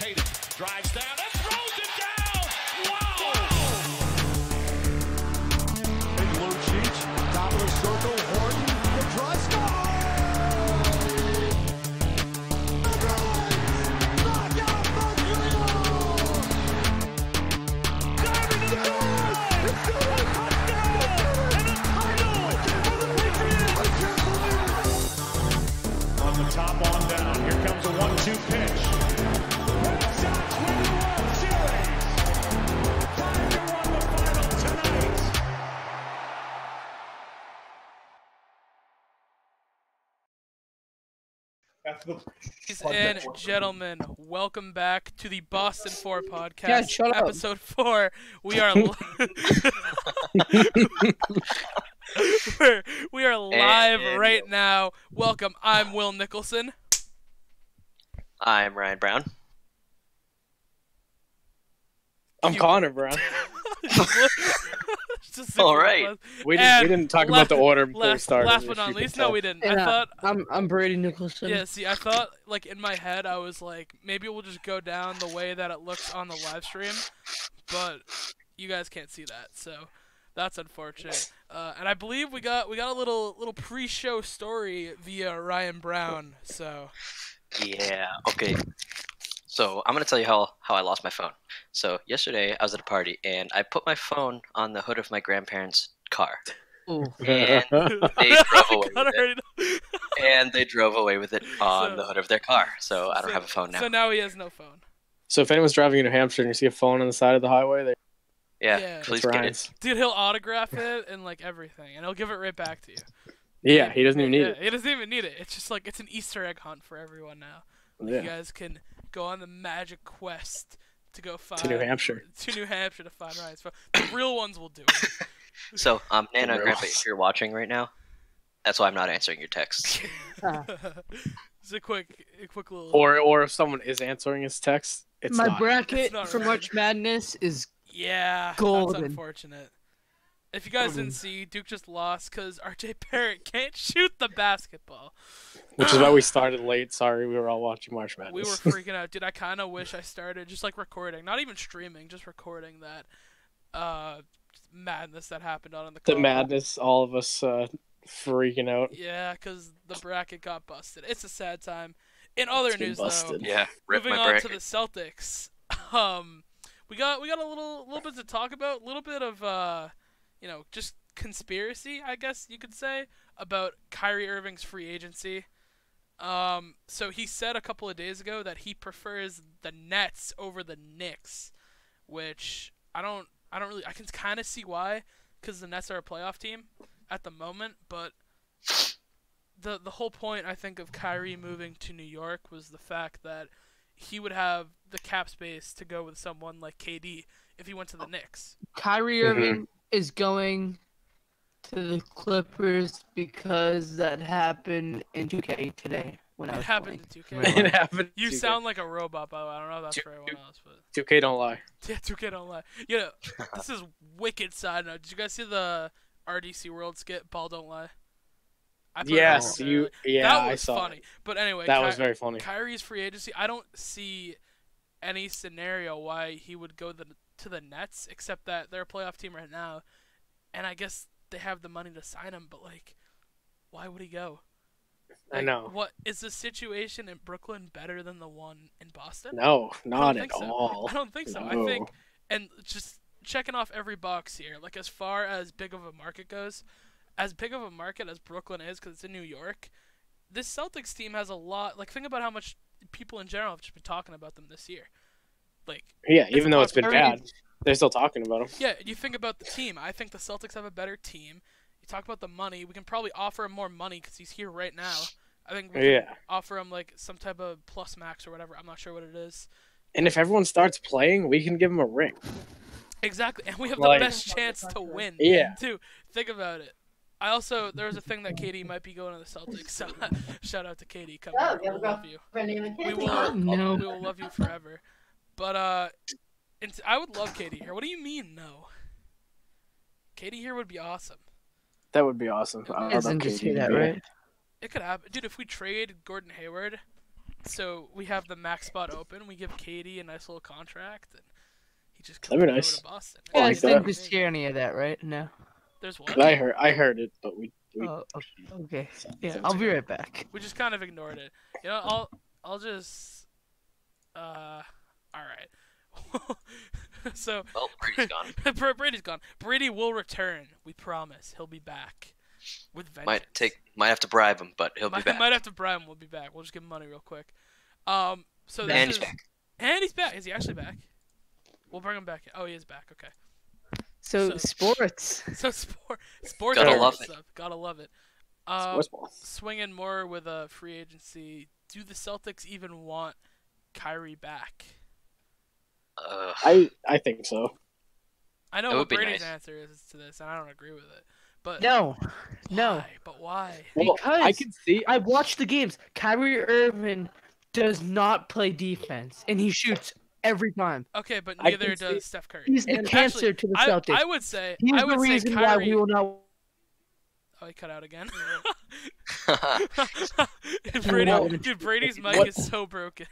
Tatum drives down and throws it down. Wow! Big Lucic, top of the circle, Horton, the draw, score! The Bruins knock out Montreal! Diving to the goal! It's going to touchdown! And a title for the Patriots! On the top, on down. Here comes a 1-2 pitch. Red Sox win the World Series. 5-1 the final tonight. Ladies and gentlemen, welcome back to the Boston 4 podcast, Yeah, shut up. episode 4. We are we are live right now. Welcome. I'm Will Nicholson. I'm Ryan Brown. I'm Connor Brown. All right. We didn't talk about the order before we started. Last but not least, no, we didn't. And, I thought. I'm Brady Nicholson. Yeah, see, I thought, like, in my head, I was like, maybe we'll just go down the way that it looks on the live stream, but you guys can't see that, so that's unfortunate. And I believe we got a little pre-show story via Ryan Brown, so. Yeah, okay. So I'm going to tell you how I lost my phone. So yesterday I was at a party and I put my phone on the hood of my grandparents' car. Ooh. And they drove away with it. And they drove away with it on the hood of their car. So I don't have a phone now. So now he has no phone. So if anyone's driving in New Hampshire and you see a phone on the side of the highway, Yeah, please get it. Dude, he'll autograph it and, like, everything, and he'll give it right back to you. yeah, he doesn't even need it. He doesn't even need it. It's just like, it's an Easter egg hunt for everyone now. Yeah. You guys can go on the magic quest to go find To New Hampshire. To New Hampshire to find Ryan's phone. The real ones will do it. So, Nana and Grandpa, if you're watching right now, that's why I'm not answering your texts. It's a quick little. Or if someone is answering his text, it's My not. bracket It's not for right. March Madness is Yeah, golden. that's unfortunate. If you guys didn't see, Duke just lost because RJ Barrett can't shoot the basketball. Which is why we started late. Sorry, we were all watching March Madness. We were freaking out. Dude, I kind of wish I started just, like, recording. Not even streaming, just recording that madness that happened on in the the call. madness, all of us freaking out. Yeah, because the bracket got busted. It's a sad time. In other It's been news, busted. though, Yeah, rip moving my on bracket. to the Celtics, we got a little bit to talk about, a little bit of just conspiracy, I guess you could say, about Kyrie Irving's free agency. So he said a couple of days ago that he prefers the Nets over the Knicks, which I can kind of see why, because the Nets are a playoff team at the moment, but the whole point, I think, of Kyrie moving to New York was the fact that he would have the cap space to go with someone like KD if he went to the Knicks. Kyrie Irving is going to the Clippers because that happened in 2K today when I It was happened playing. in 2K. It happened. You 2K. sound like a robot, by the way. I don't know if that's for everyone else, but 2K don't lie. yeah, 2K don't lie. You know, this is wicked side note. Did you guys see the RDC World skit? Ball don't lie. I put it Yes, out you. there. Yeah, That I was saw funny. it. But anyway, That was very funny. Kyrie's free agency. I don't see any scenario why he would go to the Nets, except that they're a playoff team right now, and I guess they have the money to sign him. But, like, why would he go? I Like, know. What is the situation in Brooklyn better than the one in Boston? No, I not don't at think so. all. I don't think so. No. I think, and just checking off every box here, like, as far as big of a market goes, as big of a market as Brooklyn is, because it's in New York, this Celtics team has a lot. Like, think about how much people in general have just been talking about them this year. Like, Yeah, it's even though it's been popular. bad, they're still talking about him. Yeah, you think about the team. I think the Celtics have a better team. You talk about the money. We can probably offer him more money because he's here right now. I think we can offer him, like, some type of plus max or whatever. I'm not sure what it is. And if everyone starts playing, we can give him a ring. Exactly, and we have Like- the best chance to win. Yeah. Too. Think about it. There was a thing that Katie might be going to the Celtics. So shout out to Katie. Come here. We love you. We will. No. We will love you forever. But I would love Katie here. What do you mean no? Katie here would be awesome. That would be awesome. I love Isn't just KD. that right? It could happen, dude. If we trade Gordon Hayward, So we have the max spot open. We give Katie a nice little contract, and he just That'd comes be over nice. to Boston. You I guys like didn't that. just hear any of that, right? No. There's what? I heard it, but we Oh, okay. Yeah, Yeah, I'll be right back. We just kind of ignored it. You know, I'll just all right. So Well, Brady's gone. Brady's gone. Brady will return. We promise. He'll be back with vengeance. Might have to bribe him, but he'll be back. Might have to bribe him. We'll be back. We'll just give him money real quick. So And he's back. And he's back. Is he actually back? We'll bring him back. Oh, he is back. Okay. So sports. So sports. Gotta are love good it. stuff. Gotta love it. sports ball. Swinging more with a free agency. Do the Celtics even want Kyrie back? I think so. I know It what would be Brady's nice. answer is to this, and I don't agree with it. But No. why? But why? Well, Because I can see. I watched the games. Kyrie Irving does not play defense, and he shoots every time. Okay, but I neither can see- does Steph Curry. He's the And cancer actually, to the Celtics. I would say. He's I would the say reason why Kyrie. we will not. Oh, he cut out again. Well, Dude, Brady's mic is so broken.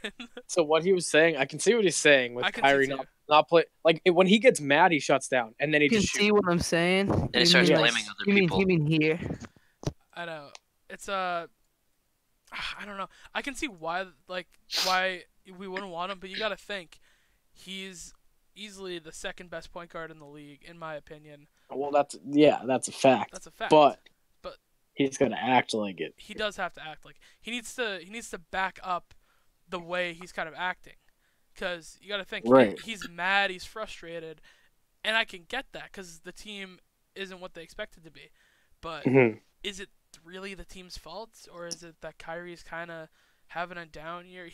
So what he was saying, I can see what he's saying with I can see Kyrie too. not play. Like when he gets mad, he shuts down, and then he You can just see shoots. what I'm saying. And he You starts mean, blaming other you people. mean here? I know. It's I don't know. I can see why we wouldn't want him, but you got to think he's easily the second best point guard in the league, in my opinion. Well, that's a fact. That's a fact. But But- he's gonna act like it. He does have to act like he needs to back up the way he's kind of acting, because you got to think Right. he's mad, he's frustrated, and I can get that because the team isn't what they expected to be. But Mhm. is it really the team's fault, or is it that Kyrie's kind of having a down year?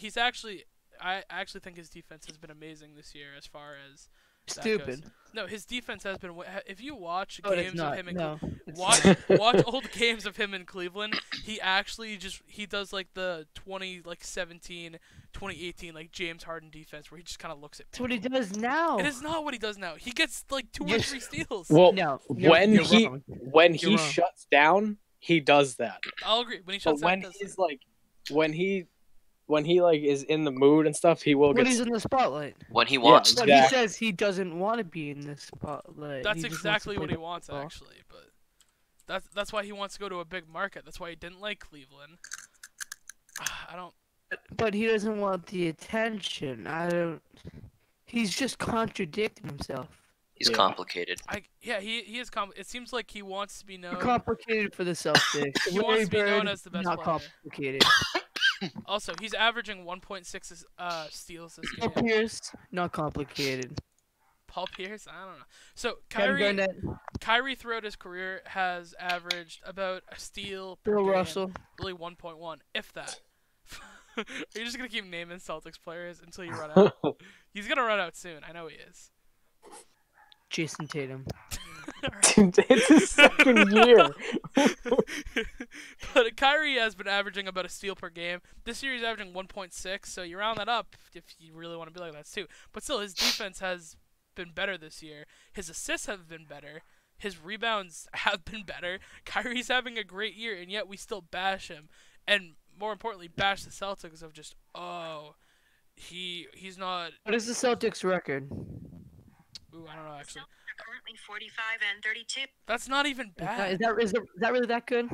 I actually think his defense has been amazing this year as far as that goes. Stupid. No, his defense has been. If you watch No, it's games of not. him in No. it's watch not. watch old games of him in Cleveland, he actually he does like the 2017, 2018 like James Harden defense where he just kind of looks at That's what he people. does now. It is not what he does now. He gets like 2 or Yes. 3 steals. Well, No. when you're he wrong. when You're he wrong. shuts down, he does that. I'll agree. When he But shuts down, when he does he's that. like, when he like is in the mood and stuff, he will When get. he's in the spotlight. When he wants But to. Yeah. he says he doesn't want to be in the spotlight. That's He just wants to exactly what play he wants, basketball. actually. But that's why he wants to go to a big market. That's why he didn't like Cleveland. I don't. But he doesn't want the attention. I don't. He's just contradicting himself. He's Yeah. complicated. He is. It seems like he wants to be known. Complicated for the Celtics. He wants to be known Bird, as the best not player. complicated. Also, he's averaging 1.6 steals this Paul game. Pierce, not complicated. Paul Pierce, I don't know. So Kevin Garnett, Kyrie throughout his career has averaged about a steal per Bill game, Russell. really 1.1, if that. Are you just gonna keep naming Celtics players until you run out? He's gonna run out soon. I know he is. Jason Tatum. It's his second year. But Kyrie has been averaging about a steal per game. This year he's averaging 1.6, so you round that up if you really want to be like that too. But still, his defense has been better this year. His assists have been better. His rebounds have been better. Kyrie's having a great year, and yet we still bash him. And more importantly, bash the Celtics of just, he's not. What is the Celtics record? Ooh, I don't know actually. Are currently 45 and 32. That's not even bad. Is that really that good?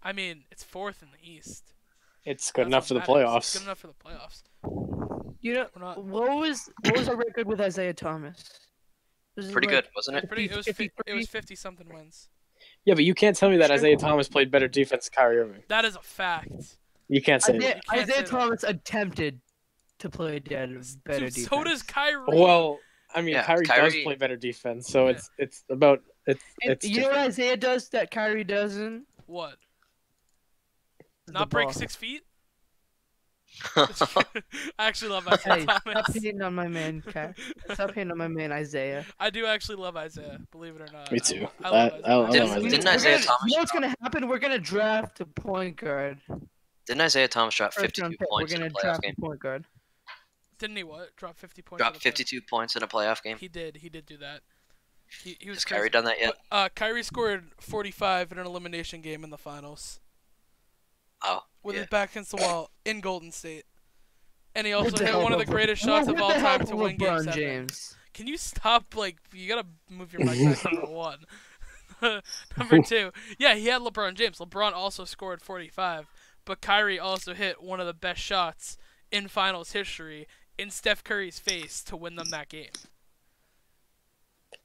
I mean, it's 4th in the East. It's good That's enough what for the matters. playoffs. It's good enough for the playoffs. You know, We're not- what was our record with Isaiah Thomas? Was it Pretty like good, wasn't it? Pretty. It was 53? 50 something wins. Yeah, but you can't tell me that Isaiah Thomas played better defense than Kyrie Irving. That is a fact. You can't say Isaiah, that. You can't Isaiah say that. Thomas attempted to play better Dude, defense. so does Kyrie. Well, I mean, Yeah, Kyrie does Kyrie- play better defense, so Yeah. it's about And it's. you know what different. Isaiah does that Kyrie doesn't? What? The Not break ball. 6 feet? I actually love Isaiah Hey, stop Thomas. hating on my man, Stop hating on my man Isaiah. I do actually love Isaiah, believe it or not. Me too. I love Isaiah. I love Didn't- Isaiah. didn't We're Isaiah gonna- Thomas You know what's gonna happen? We're gonna draft a point guard. Didn't Isaiah Thomas drop First 52 round pick. We're points in gonna a playoff draft game? a point guard. Didn't he what? Drop 50 points? Dropped in the 52 points in a playoff game? playoffs? He did. He did do that. He was Has crazy. Kyrie done that yet? Kyrie scored 45 in an elimination game in the finals. Oh, With yeah. his back against the wall. in Golden State. And he also With the hit help one of the of- greatest shots with of all the help time to of win Game LeBron 7. James. Can you stop? Like, you gotta move your mic back, number one. Number two, yeah, he had LeBron James. LeBron also scored 45, but Kyrie also hit one of the best shots in finals history in Steph Curry's face to win them that game.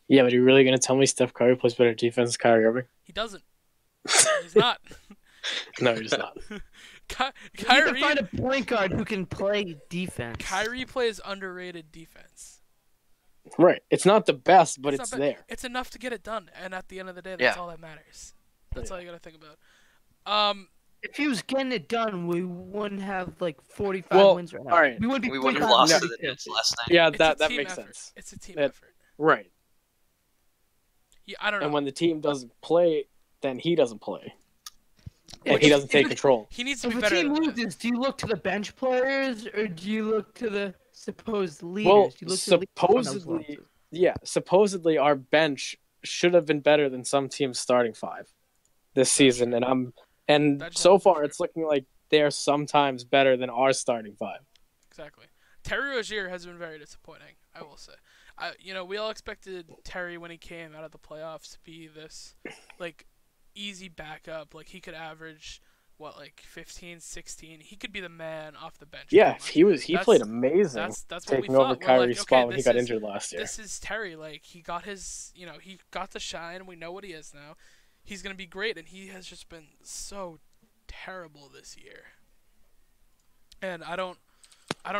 Yeah, but are you really going to tell me Steph Curry plays better defense than Kyrie Irving? He doesn't. He's not. No, he's not. You need to Kyrie, find a point guard who can play defense. Kyrie plays underrated defense. Right. It's not the best, but it's not bad. there. It's enough to get it done, and at the end of the day, that's Yeah. all that matters. That's all you gotta think about. If he was getting it done, we wouldn't have like 45 Well, wins right now. all right. We wouldn't be We wouldn't have 45 lost wins. to the Nets last night. Yeah, it's that a team makes effort. sense. It's a team That- effort. Right. Yeah, I don't know. And when the team doesn't play, then he doesn't play. And Which- he doesn't take control. He needs to If be a better team than that. loses, do you look to the bench players or do you look to the supposed leaders? Well, Do you look to the leaders on those supposedly, losses? yeah, supposedly our bench should have been better than some teams' starting five this season, and That's so not far true. it's looking like they're sometimes better than our starting five. Exactly. Terry Rozier has been very disappointing, I will say. We all expected Terry when he came out of the playoffs to be this, like, easy backup. Like, he could average, 15, 16. He could be the man off the bench. Yeah, pretty much. he That's- played amazing, That's what we taking thought. over We're Kyrie's like, spot okay, when he this got is- injured last year. This is Terry. Like, he got his, he got the shine. We know what he is now. He's going to be great, and he has just been so terrible this year. And I don't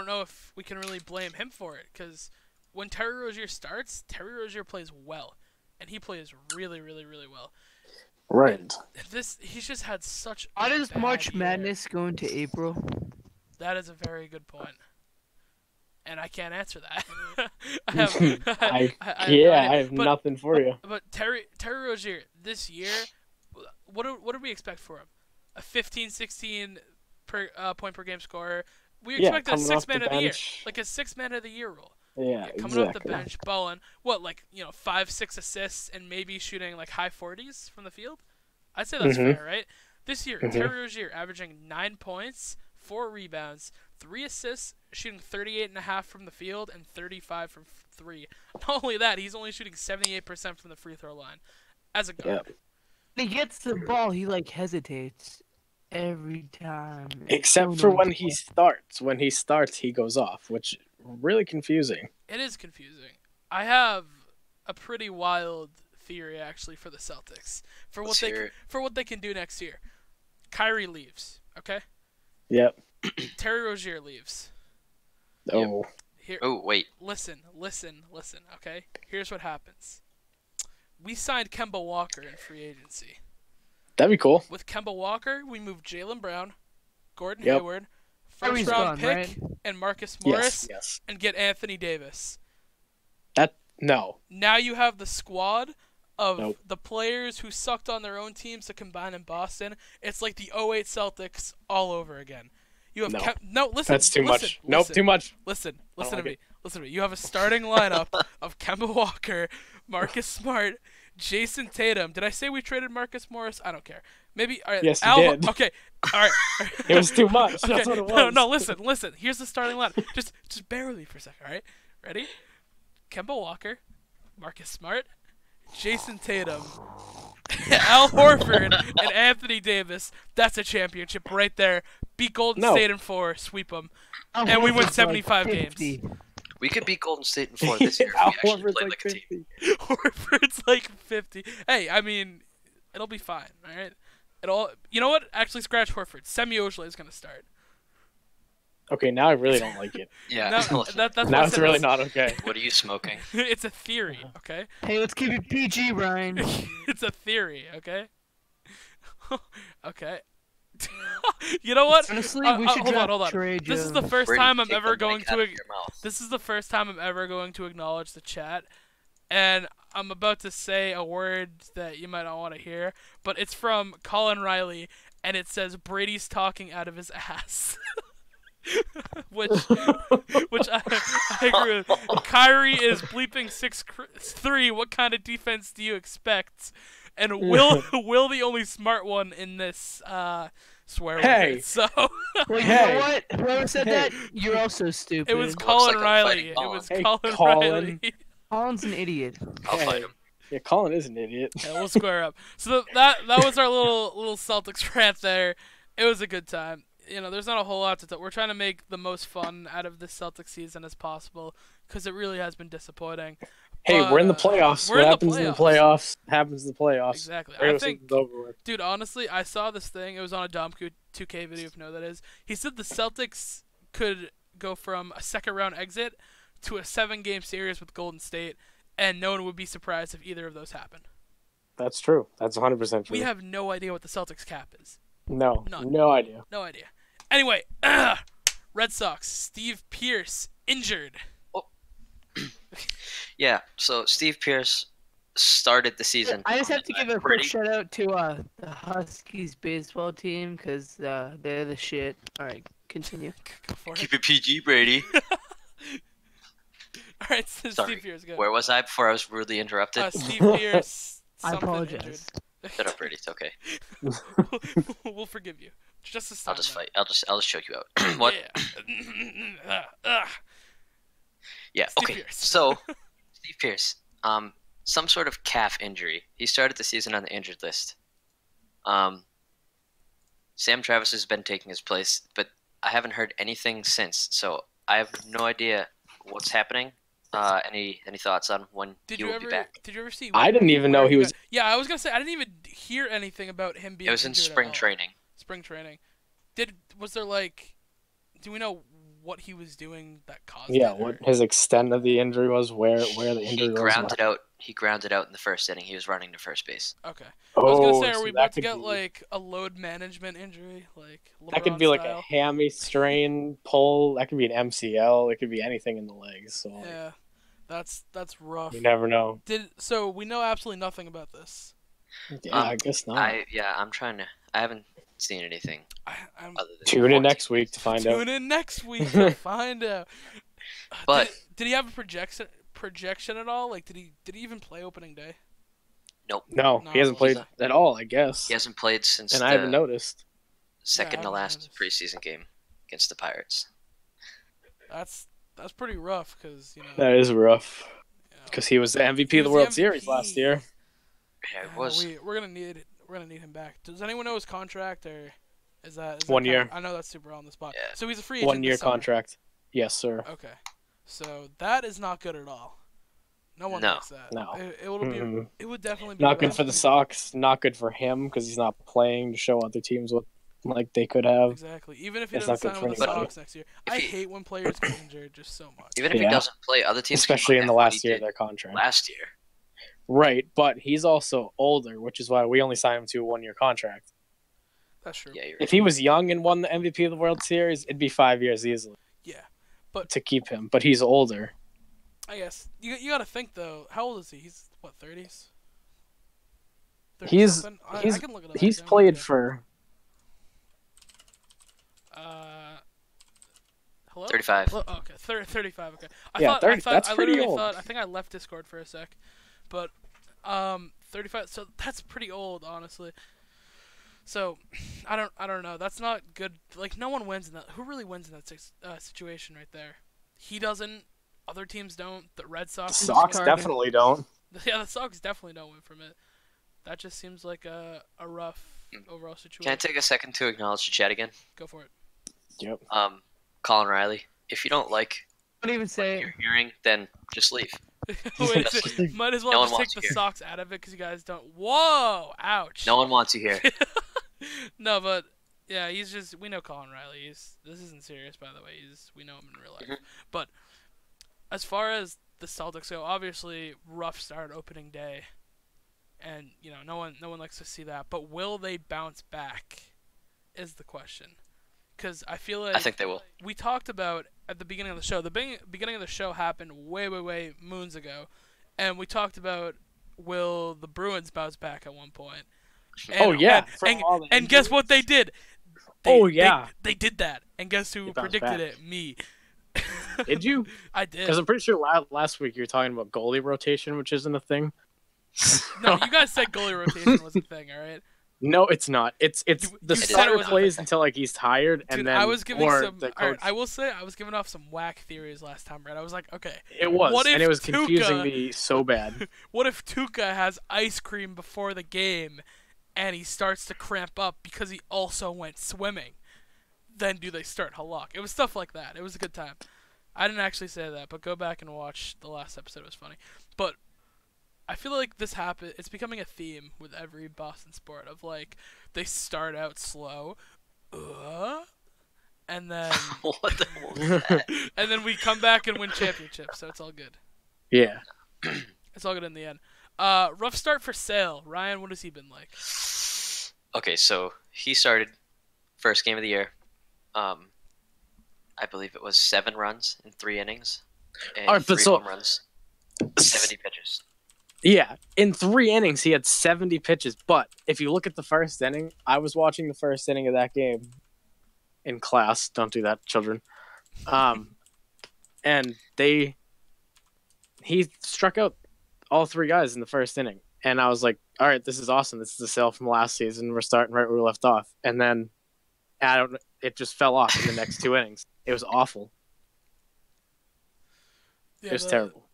know if we can really blame him for it, because when Terry Rozier starts, Terry Rozier plays well, and he plays really, really, really well. Right. He's just had such a How does bad March year. Madness go into April? That is a very good point. And I can't answer that. I have no I idea. have But- nothing for you. But Terry Rozier this year, what do we expect for him? A 15, 16 point per game scorer. We Yeah, expect a coming off 6 man the of the year, bench. like a 6 man of the year role. Yeah, Coming off the exactly. bench, balling. 5, 6 assists and maybe shooting like high 40s from the field. I'd say that's Mhm. fair, right? This year, Mhm. Terry Rozier averaging 9 points, 4 rebounds, 3 assists, shooting 38.5 from the field and 35 from 3. Not only that, he's only shooting 78% from the free throw line as a guard. Yep. When he gets the ball, he hesitates every time. It's Except so for when annoying. he starts. When he starts, he goes off, which really confusing. It is confusing. I have a pretty wild theory actually for the Celtics for what Let's they hear it. for what they can do next year. Kyrie leaves, okay? Yep. Terry Rozier leaves. Oh. Here, Oh, wait. listen, okay? Here's what happens. We signed Kemba Walker in free agency. That'd be cool. With Kemba Walker, we moved Jaylen Brown, Gordon Yep. Hayward, Kyrie's first-round gone, pick, right? and Marcus Morris, Yes. and get Anthony Davis. No. Now you have the squad of Nope. the players who sucked on their own teams to combine in Boston. It's like the '08 Celtics all over again. You have No. listen. That's too listen, much. Nope, listen, too much. Listen like to me. it. Listen to me. You have a starting lineup of Kemba Walker, Marcus Smart, Jason Tatum. Did I say we traded Marcus Morris? I don't care. Maybe all right. Yes, you Al, did. Okay. All right. It was too much. Okay. That's what it was. No, listen. Here's the starting lineup. Just bear with me for a second, all right? Ready? Kemba Walker, Marcus Smart, Jason Tatum, Al Horford, and Anthony Davis. That's a championship right there. Beat Golden No. State in 4, sweep them. Al And we win Horford's 75 like games. 50. We could beat Golden State in 4 this year if Al we actually Horford's played like like a team. 50. Horford's like 50. Hey, I mean, it'll be fine, all right? You know what? Actually, scratch Horford. Semi Ojeleye is gonna start. Okay, now I really don't like it. Yeah. No, that's what Now I it's said. really not okay. What are you smoking? It's a theory, okay? Hey, let's keep it PG, Ryan. It's a theory, okay? Okay. You know what? Honestly, we should hold on. trade This is you. the first Brady, time I'm take ever the going mic out to. of your mouth. This is the first time I'm ever going to acknowledge the chat, and I'm about to say a word that you might not want to hear, but it's from Colin Riley, and it says Brady's talking out of his ass. which I agree with. Kyrie is bleeping 6'3". What kind of defense do you expect? And Will the only smart one in this swear Hey. word. So Well, you Hey. know what? Whoever said Hey. that, you're also stupid. It was Looks Colin like I'm Riley. fighting It Colin. was Hey, Colin Colin. Riley. Colin's an idiot. I'll fight Hey. him. Yeah, Colin is an idiot. Yeah, we'll square up. So that was our little Celtics rant there. It was a good time. You know, there's not a whole lot to talk. We're trying to make the most fun out of this Celtics season as possible because it really has been disappointing. Hey, we're in the But playoffs. we're What in the happens in the playoffs happens in the playoffs. Exactly. I Regular think, season's over with. dude, honestly, I saw this thing. It was on a Dom 2K video, if you know what that is. He said the Celtics could go from a second-round exit to a 7-game series with Golden State, and no one would be surprised if either of those happened. That's true. That's 100% true. We have no idea what the Celtics cap is. no None. idea. No idea. Anyway, Red Sox, Steve Pearce, injured. Yeah, so Steve Pearce started the season. I just have to give a quick pretty- shout out to the Huskies baseball team because they're the shit. All right, continue. Go for it. Keep it PG, Brady. All right, so Sorry, Steve Pearce, go. Where was I before I was rudely interrupted? Steve Pearce, I something apologize. Shut up, Brady. It's okay. injured. We'll forgive you. Just a I'll just fight. I'll just choke you out. What? Yeah. Yeah. Steve Okay. Pearce. So, Steve Pearce, some sort of calf injury. He started the season on the injured list. Sam Travis has been taking his place, but I haven't heard anything since. So I have no idea what's happening. Any thoughts on when he will be back? Did you ever see? I didn't even know where he was. Yeah, I was gonna say I didn't even hear anything about him being. It was in injured at spring all. training. Spring training. Was there do we know what he was doing that caused Yeah, it? what his extent of the injury was, where the He injury was. grounded out. He grounded out in the first inning. He was running to first base. Okay. I was gonna say, so are we that about to could get be- a load management injury, like LeBron That could be like a style? hammy strain pull. That could be an MCL. It could be anything in the legs. So Yeah, that's rough. you never know. So we know absolutely nothing about this. Yeah, I guess not. I'm trying to. I haven't seen anything I'm other than Tune in 14. next week to find out. tune in next week to find out. But did he have a projection at all? Like, did he even play opening day? No, No, he hasn't played he's at all, I guess. he hasn't played since and the I haven't noticed. second Yeah, I to haven't last noticed. preseason game against the Pirates. That's pretty rough because That is rough. you know, Because he was the MVP He of the was World the Series MVP. last year. Yeah, it was. we're gonna need him back. Does anyone know his contract or is that 1 kinda- year. I know that's super on the spot. Yeah. So he's a free agent. 1 year this summer. contract. Yes, sir. Okay, so that is not good at all. No one No. likes that. No. It would be. Mm-mm. It would definitely be Not good rough. for the Sox. Not good for him because he's not playing to show other teams what they could have. Exactly. Even if he It's doesn't not good sign with for the anybody. Sox next year, If I he- hate when players get injured just so much. Even if he Yeah. doesn't play, other teams, can Especially look in the at what last he year of did their contract. last year. Right, but he's also older, which is why we only signed him to a 1 year contract. That's true. Yeah, you're If he was young and won the MVP of the World Series, it'd be 5 years easily Yeah, but to keep him. But he's older. I guess you got to think though. How old is he? He's what, 30s? He's- I he's- can look it up. He's actually, I'm played looking for. it up. Hello. 35. Hello? Oh, okay, 35. Okay. Yeah, 30, that's I pretty literally old. thought. I think I left Discord for a sec, but 35. So that's pretty old, honestly. So, I don't know. That's not good. Like, no one wins in that. Who really wins in that situation right there? He doesn't. Other teams don't. The Red The Sox. Sox win. definitely don't. Yeah, the Sox definitely don't win from it. That just seems like a rough overall situation. Can I take a second to acknowledge the chat again? Go for it. Yep. Colin Riley. If you don't like Don't even say what it. you're hearing, then just leave. Wait, might as well No one just take wants the you here. Sox out of it because you guys don't. Whoa! Ouch. No one wants you here. No, but yeah, he's just. We know Colin Riley. This isn't serious, by the way. We know him in real life. Mhm. But as far as the Celtics go, obviously rough start opening day, and no one likes to see that. But will they bounce back? Is the question. Because I feel like I think they will. we talked about at the beginning of the show. The beginning of the show happened way moons ago, and we talked about will the Bruins bounce back at one point. Oh, yeah, and, from all the and guess what they did? Oh, yeah. they did that. And guess who They bounced predicted back. it? Me. Did you? I did. Because I'm pretty sure last week you were talking about goalie rotation, which isn't a thing. No, you guys said goalie rotation was a thing. All right. No, it's not. It's You the said it starter was a plays thing. until like he's tired, and Dude, then I was giving or some. the All right, coach. I will say I was giving off some whack theories last time, right? I was like, okay, It was, what if and it was Tuca- confusing me so bad. what if Tuca has ice cream before the game, and he starts to cramp up because he also went swimming? Then do they start Halak? It was stuff like that. It was a good time. I didn't actually say that, but go back and watch the last episode. It was funny. But I feel like this happen. It's becoming a theme with every Boston sport of like they start out slow, and then What the hell was that? and then we come back and win championships. So it's all good. Yeah. It's all good in the end. Rough start for Sale. Ryan, what has he been like? Okay, so he started first game of the year. I believe it was 7 runs in 3 innings and All right, but 3 so- home runs, 70 pitches. Yeah, in 3 innings he had 70 pitches. But if you look at the first inning, I was watching the first inning of that game in class. Don't do that, children. And he struck out all 3 guys in the first inning, and I was like, all right, this is awesome. This is the Sale from last season. We're starting right where we left off, and then it just fell off in the next 2 innings. It was awful. Yeah, It was terrible.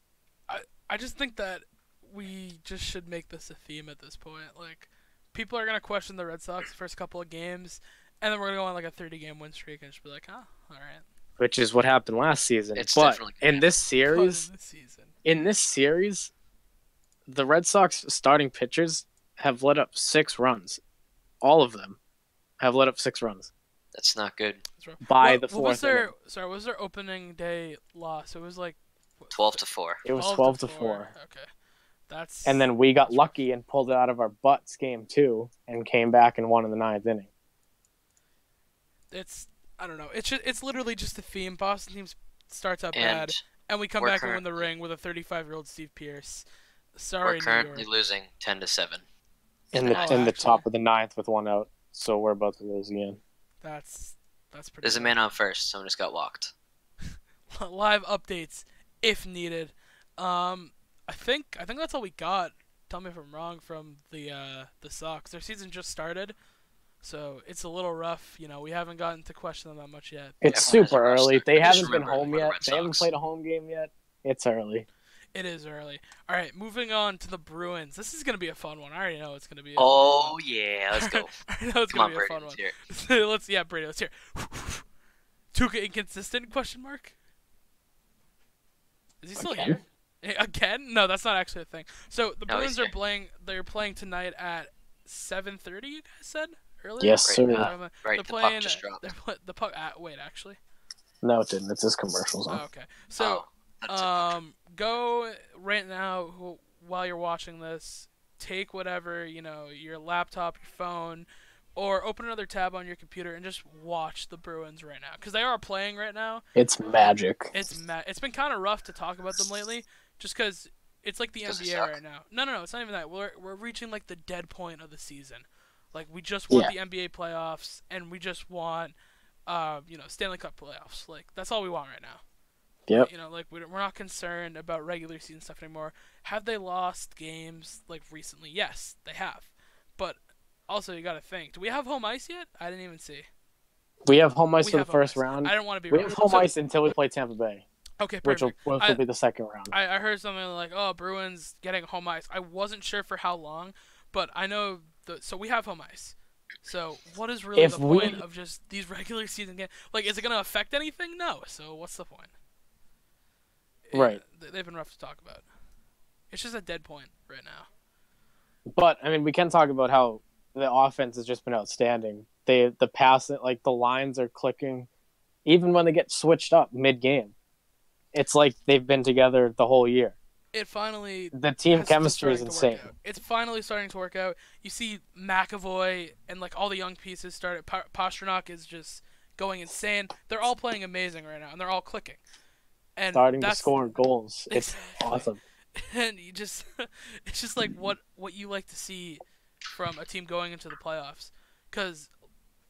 I just think that we just should make this a theme at this point. Like, people are gonna question the Red Sox the first couple of games, and then we're gonna go on like a 30-game win streak and just be like, all right. Which is what happened last season. It's but definitely gonna in this series, This season. the Red Sox starting pitchers have let up 6 runs. All of them have let up 6 runs That's not good. by the What was 4th their inning. what was their opening day loss? It was like 12-4. It was 12 to 4. Okay, that's And then we got lucky and pulled it out of our butts game 2 and came back and won in the 9th inning. it's I don't know. It's literally just a theme. Boston team starts out And bad, and we come we're back and win the ring with a 35-year-old Steve Pearce. Sorry, we're New currently York. losing 10-7. In Oh, the actually. top of the 9th with 1 out. So we're about to lose again. That's pretty. There's a good. man on first. Someone just got walked. Live updates if needed. I think that's all we got. Tell me if I'm wrong from the Sox. Their season just started, so it's a little rough. You know, we haven't gotten to question them that much yet. It's Everyone has a super rough early. start. They I just haven't been remember home the yet. Red They haven't Sox. played a home game yet. It's early. It is early. All right, moving on to the Bruins. This is gonna be a fun one. I already know it's gonna be. Oh yeah, let's go. I know it's Come gonna on, be Brady. a fun Let's one. hear it. Brady, let's hear. Tuca inconsistent? Question mark. Is he still Again? here? Again? No, that's not actually a thing. So the No, Bruins he's are here. playing. They're playing tonight at 7:30. You guys said earlier. Yes, Right sir. now. Right, They're the playing. puck just dropped. The puck. Wait, actually. No, it didn't. It's just commercials. Oh, okay. So, That's it. go right now while you're watching this. Take whatever your laptop, your phone, or open another tab on your computer and just watch the Bruins right now because they are playing right now. It's magic. It's been kind of rough to talk about them lately, just because it's like the Does it NBA suck? right now. No, it's not even that. We're reaching like the dead point of the season. Like we just want the NBA playoffs and we just want, Stanley Cup playoffs. Like that's all we want right now. Yep. Like we're not concerned about regular season stuff anymore. Have they lost games like recently? Yes, they have. But also you got to think. Do we have home ice yet? I didn't even see. We have home ice We for the have home first ice. round. I don't want to be We wrong. have home So- ice until we play Tampa Bay, Okay, which perfect. will be the second round. I heard something like, "Oh, Bruins getting home ice." I wasn't sure for how long, but I know so we have home ice. So what is really If the point we- of just these regular season games? Like, is it gonna affect anything? No. So what's the point? Right. They've been rough to talk about. It's just a dead point right now. But I mean, we can talk about how the offense has just been outstanding. The pass, like the lines are clicking, even when they get switched up mid game. It's like they've been together the whole year. It finally The team has chemistry is starting to work insane. out. It's finally starting to work out. You see McAvoy and like all the young pieces started. Pasternak is just going insane. They're all playing amazing right now, and they're all clicking. And Starting to that's, score goals. It's Exactly. awesome. And you just it's just like what you like to see from a team going into the playoffs, because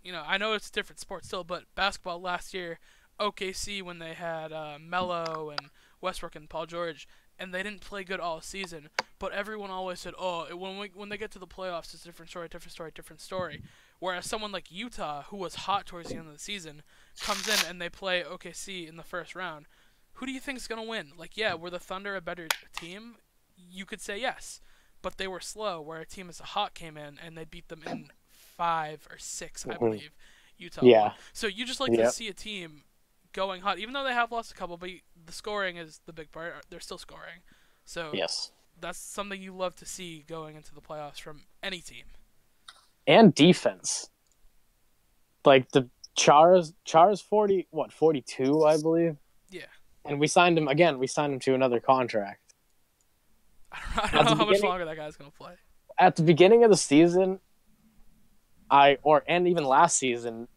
I know it's a different sport still, but basketball last year, OKC when they had Melo and Westbrook and Paul George, and they didn't play good all season. But everyone always said, "Oh, when they get to the playoffs, it's a different story, different story, different story." Whereas someone like Utah, who was hot towards the end of the season, comes in and they play OKC in the first round. Who do you think is gonna win? Like, yeah, were the Thunder a better team? You could say yes, but they were slow. Where a team as hot came in and they beat them in 5 or 6, I believe. Utah won. So you just like to see a team going hot, even though they have lost a couple. But the scoring is the big part. They're still scoring. So Yes. that's something you love to see going into the playoffs from any team. And defense. Like the Chara's 42, I believe. Yeah. And we signed him again. We signed him to another contract. I don't know how much longer that guy's gonna play. At the beginning of the season, and even last season,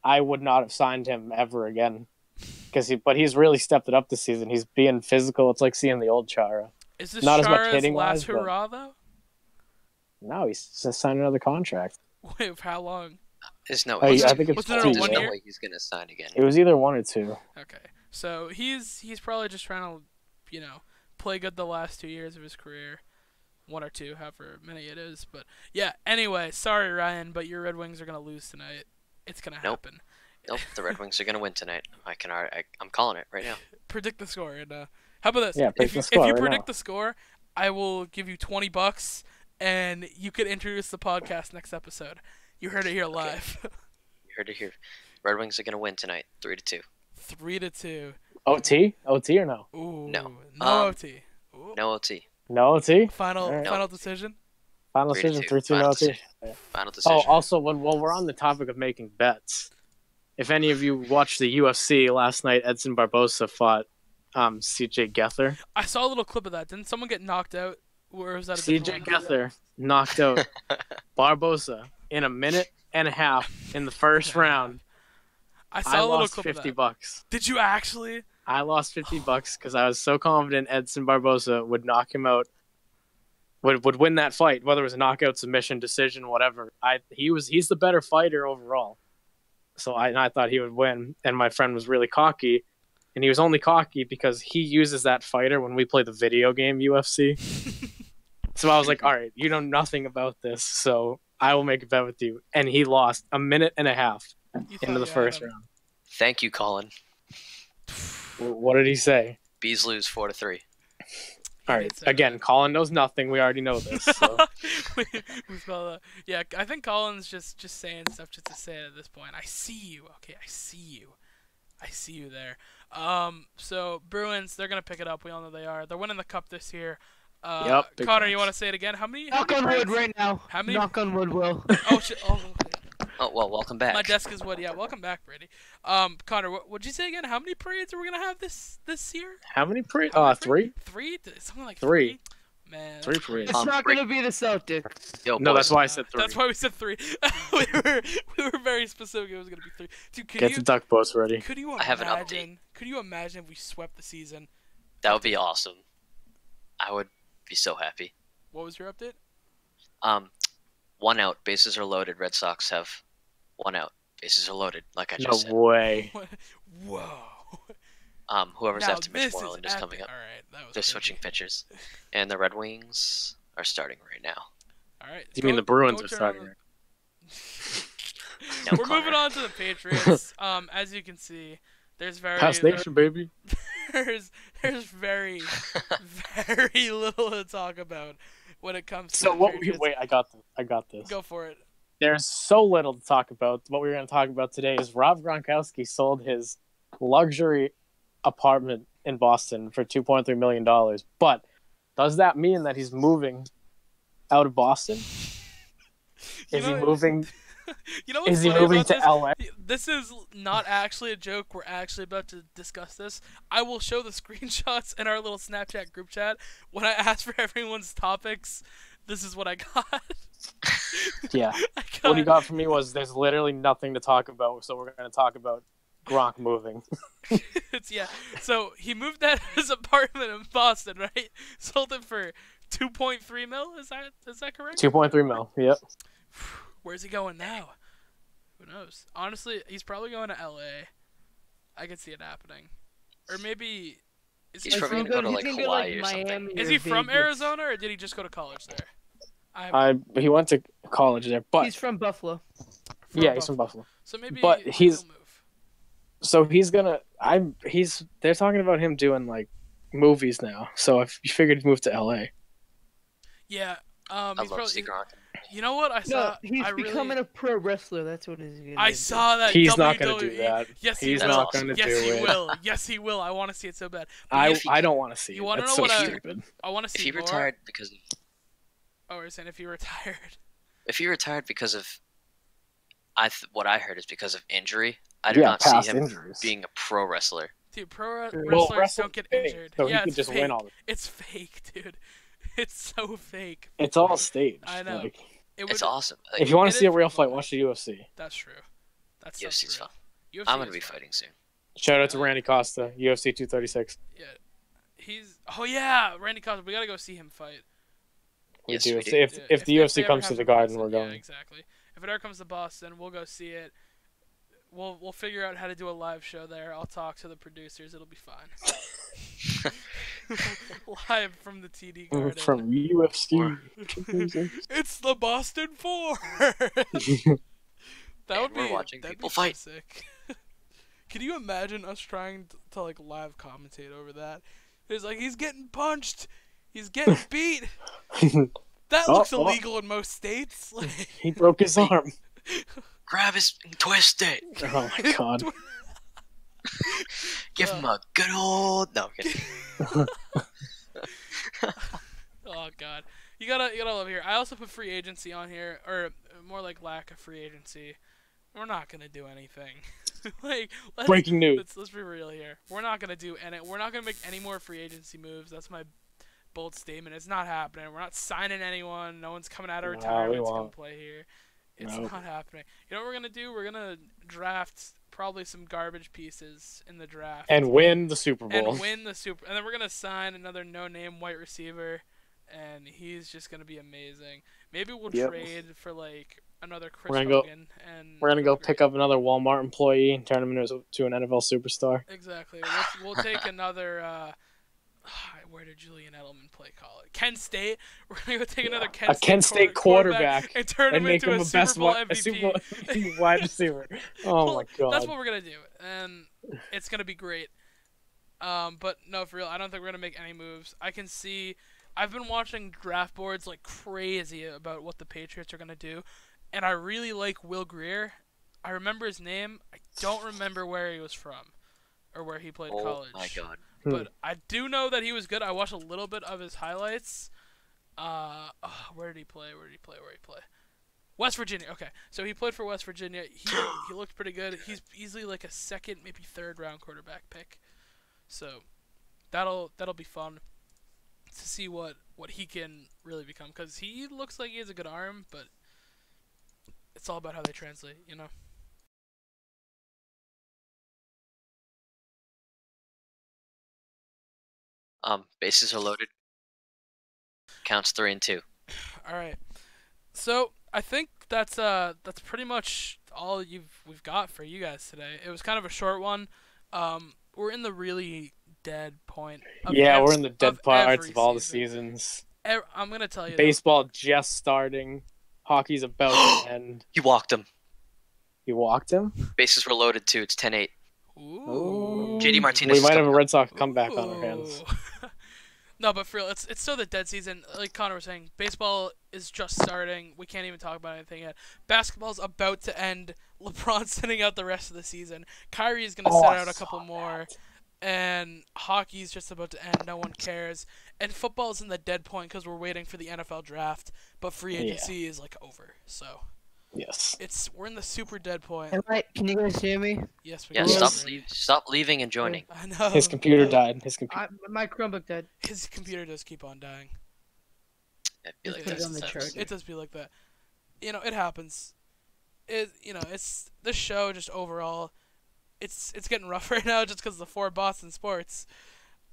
I would not have signed him ever again. But he's really stepped it up this season. He's being physical. It's like seeing the old Chara. Is this not Chara's as much hitting last wise, hurrah though? No, he's just signed another contract. Wait, for how long? I think it's Wasn't it two. a 1 no year? way he's gonna sign again. It was either 1 or 2. Okay, so he's probably just trying to, play good the last 2 years of his career, 1 or 2, however many it is. But yeah, anyway, sorry Ryan, but your Red Wings are gonna lose tonight. It's gonna happen. Nope, the Red Wings are gonna win tonight. I'm calling it right now. Predict the score, and how about this? Yeah, if the score you right predict now. the score, I will give you $20, and you could introduce the podcast next episode. You heard it here live. You heard it here. Red Wings are gonna win tonight, 3-2. 3-2. OT? OT or no? Ooh, No. OT. Ooh. No OT. No OT? Final Alright. final decision. Final 3-2. decision, 3-2 Final no OT. decision. Final decision. Oh, also, while we're on the topic of making bets, if any of you watched the UFC last night, Edson Barboza fought CJ Gether. I saw a little clip of that. Didn't someone get knocked out? Or was that a CJ different one? Gether knocked out Barboza in a minute and a half in the first round. I I saw a little lost clip of $50. that. Did you actually? I lost $50 because I was so confident Edson Barboza would knock him out, would win that fight, whether it was a knockout, submission, decision, whatever. He's the better fighter overall. So I thought he would win, and my friend was really cocky, and he was only cocky because he uses that fighter when we play the video game UFC. So I was like, all right, you know nothing about this, so I will make a bet with you. And he lost a minute and a half You into thought the you had first him. round. Thank you, Colin. What did he say? Bees lose 4-3. All He right, did say again, Colin knows nothing. We already know this. So. We spell that. Yeah, I think Colin's just saying stuff just to say it at this point. I see you. Okay, I see you. I see you there. So Bruins, they're gonna pick it up. We all know they are. They're winning the cup this year. Yep, big Connor, facts. you want to say it again? How many? Knock on wood right now. How many? Knock on wood, Will. Oh shit! Oh, okay. Oh well, welcome back. My desk is wood. Yeah, welcome back, Brady. Connor, what'd you say again? How many parades are we gonna have this year? How many pre? How many 3. 3? Something like Three. 3. Man, 3 that's parades. It's not gonna be the Celtics. Yo, No, boys, that's why I said 3. That's why we said 3. we were very specific. It was gonna be 3. Dude, Get the duck boats ready. could you I have an imagine? Could you imagine if we swept the season? that would be awesome. I would be so happy. What was your update? 1 out, bases are loaded. Red Sox have 1 out, bases are loaded. Like I No just said. way. Whoa. Whoever's Now after Mitch this Moreland is coming up. All right, that was They're crazy. switching pitchers, and the Red Wings are starting right now. All right. You mean the Bruins go are turn starting? on right? No, We're moving Connor. on to the Patriots. As you can see, there's Pass Nation, baby. there's very very little to talk about when it comes to So the what? Patriots. Wait, I got this. I got this. Go for it. There's so little to talk about. What we're going to talk about today is Rob Gronkowski sold his luxury apartment in Boston for $2.3 million. But does that mean that he's moving out of Boston? You Is he know- moving? You know what's Is he funny moving about to this? LA? This is not actually a joke. We're actually about to discuss this. I will show the screenshots in our little Snapchat group chat. When I asked for everyone's topics, this is what I got. Yeah. I What he got from me was there's literally nothing to talk about, so we're going to talk about Gronk moving. Yeah. So he moved out of his apartment in Boston, right? Sold it for 2.3 mil. Is that correct? 2.3 mil. Yep. Where's he going now? Who knows? Honestly, he's probably going to LA. I could see it happening, or maybe He's he probably from, gonna go to He's like gonna go, like, Hawaii or something. Miami is or he from Vegas. Arizona or did he just go to college there? He went to college there, but He's from Buffalo. he's from Buffalo. So maybe But he'll move. So he's gonna. They're talking about him doing like movies now. So if you figured he'd move to LA. Yeah. I He's love to see probably. Gronk. You know what I No, saw? he's becoming a pro wrestler. That's what he's gonna I do. saw that. He's not WWE. gonna do that. Yes, He's he will. not gonna Yes, do he it. will. Yes, he will. I want to see it so bad. But I don't want to see you it. wanna That's know so what stupid. I want to see If he more. retired because of Oh, you're saying if he retired. what I heard is because of injury. I do not see past him injuries. being a pro wrestler. Dude, pro Well, wrestlers don't get wrestling's fake, injured. so Yeah, he could it's just fake. win all the. It's fake, dude. It's so fake. It's all staged. I know. Like, It's awesome. Like, if you want it to see a is real for fight, fun. watch the UFC. That's true. That's so UFC's true. fun. UFC I'm gonna is be fun. fighting soon. Shout out to Randy Costa, UFC 236. Yeah, he's. Oh yeah, Randy Costa. We gotta go see him fight. Yes, do. we If, do. if, Yeah, if the they UFC ever comes have to the in Garden, Boston, we're going. Yeah, exactly. If it ever comes to Boston, we'll go see it. We'll figure out how to do a live show there. I'll talk to the producers. It'll be fine. Live from the TD Garden. From UFC. It's the Boston Four. That would And we're be watching that'd people be so fight. sick. Can you imagine us trying to like live commentate over that? It's like he's getting punched, he's getting beat. That looks illegal in most states. Like, He broke his arm. Grab his and twist it. Oh my god. Give him a good old. No, I'm kidding. oh god, you gotta love here. I also put free agency on here, or more like lack of free agency. We're not gonna do anything. Like Breaking news. Let's be real here. We're not gonna do any. We're not gonna make any more free agency moves. That's my bold statement. It's not happening. We're not signing anyone. No one's coming out of retirement to come play here. It's not happening. You know what we're gonna do? We're gonna draft probably some garbage pieces in the draft And win the Super Bowl. and then we're gonna sign another no-name white receiver, and he's just gonna be amazing. Maybe we'll trade for like another Chris Hogan, and we're gonna go pick up another Walmart employee and turn him into an NFL superstar. Exactly. We'll take another. Where did Julian Edelman play college? Kent State. We're gonna go take another Kent State quarterback and turn him make into him a a Super best Bowl a MVP. Super Bowl wide receiver. Oh Well, my god. That's what we're gonna do, and it's gonna be great. But no, for real, I don't think we're gonna make any moves. I can see. I've been watching draft boards like crazy about what the Patriots are gonna do, and I really like Will Greer. I remember his name. I don't remember where he was from, or where he played college. Oh my god. But I do know that he was good. I watched a little bit of his highlights. Where did he play? Where did he play? West Virginia. Okay, so he played for West Virginia. He looked pretty good. He's easily like a second, maybe third round quarterback pick. So that'll be fun to see what he can really become, because he looks like he has a good arm, but it's all about how they translate, you know. Bases are loaded. Counts 3 and 2. All right. So I think that's pretty much all we've got for you guys today. It was kind of a short one. We're in the really dead point. We're in the dead parts every of all the season. seasons. I'm gonna tell you. Baseball just starting. Hockey's about to end. You walked him. You walked him? Bases were loaded too. It's 10-8. Ooh. JD Martinez. We is might have a coming Red Sox comeback on our hands. Ooh. No, but for real, it's still the dead season. Like Connor was saying, baseball is just starting. We can't even talk about anything yet. Basketball's about to end. LeBron's sitting out the rest of the season. Kyrie is gonna sit out a couple more. And hockey's just about to end. No one cares. And football's in the dead point because we're waiting for the NFL draft. But free agency is like over. So Yes. we're in the super dead point. Can you guys hear me? Yes, we Yeah, can. stop leaving and joining. I know. His computer died. My Chromebook died. His computer does keep on dying. I feel like Put it that's on the that's- charger. It does be like that. You know, it happens. It's this show just overall. It's getting rough right now just because the 4 Boston sports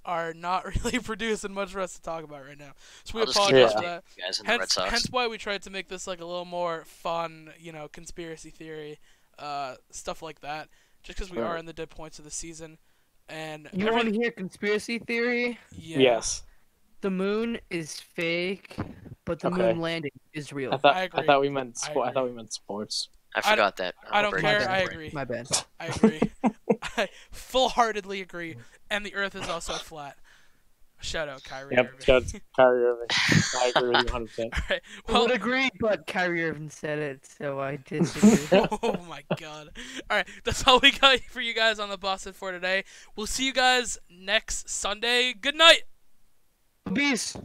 are not really producing much for us to talk about right now. So we I'll just apologize keep for that. you guys in the Red Sox. Hence why we tried to make this like a little more fun, conspiracy theory, stuff like that. Just because we are in the dead points of the season. And You want to hear conspiracy theory? yeah. Yes. The moon is fake, but the Okay. moon landing is real. I agree. thought we meant I I thought agree. we meant sports. I forgot that. I don't Brady care. was I boring. agree. My bad. I agree. I full-heartedly agree. And the Earth is also flat. Shout out Kyrie Yep. Irving. Shout out to Kyrie Irving. I agree with you 100. percent All right. I Well, would agree, but Kyrie Irving said it, so I disagree. oh my god. All right, that's all we got for you guys on the Boston for today. We'll see you guys next Sunday. Good night. Peace.